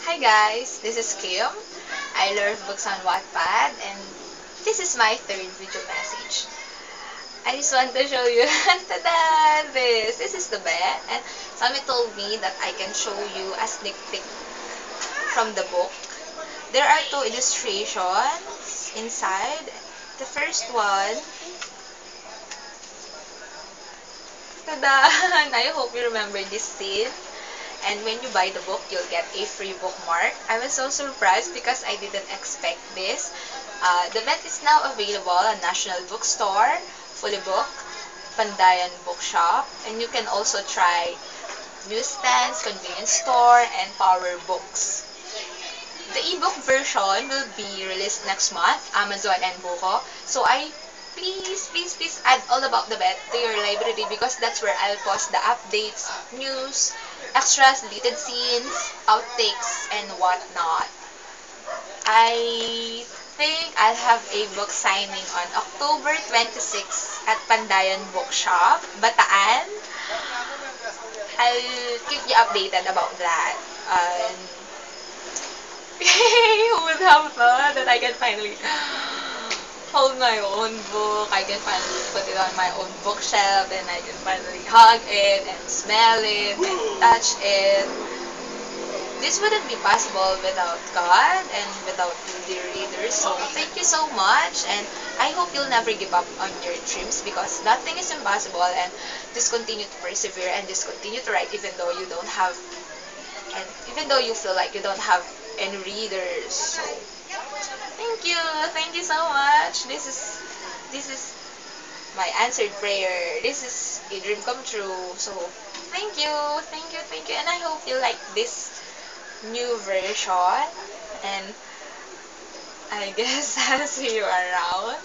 Hi guys, this is Kim. I learn books on Wattpad and this is my third video message. I just want to show you, tada, this is the bed and Sammy told me that I can show you a sneak peek from the book. There are two illustrations inside. The first one, tada, I hope you remember this scene. And when you buy the book, you'll get a free bookmark. I was so surprised because I didn't expect this. The event is now available at National Bookstore, Fully Book, Pandayan Bookshop, and you can also try newsstands, convenience store, and Power Books. The ebook version will be released next month, Amazon and Buko. So please add all about the bet to your library because that's where I'll post the updates, news, extras, deleted scenes, outtakes, and whatnot. I think I'll have a book signing on October 26 at Pandayan Bookshop, Bataan. I'll keep you updated about that. Who would have thought that I can finally hold my own book? I can finally put it on my own bookshelf and I can finally hug it and smell it and touch it. This wouldn't be possible without God and without you, dear readers. So thank you so much and I hope you'll never give up on your dreams because nothing is impossible and just continue to persevere and just continue to write even though you don't have and even though you feel like you don't have any readers. So thank you so much. This is my answered prayer. This is a dream come true. So thank you, and I hope you like this new version. And I guess I'll see you around.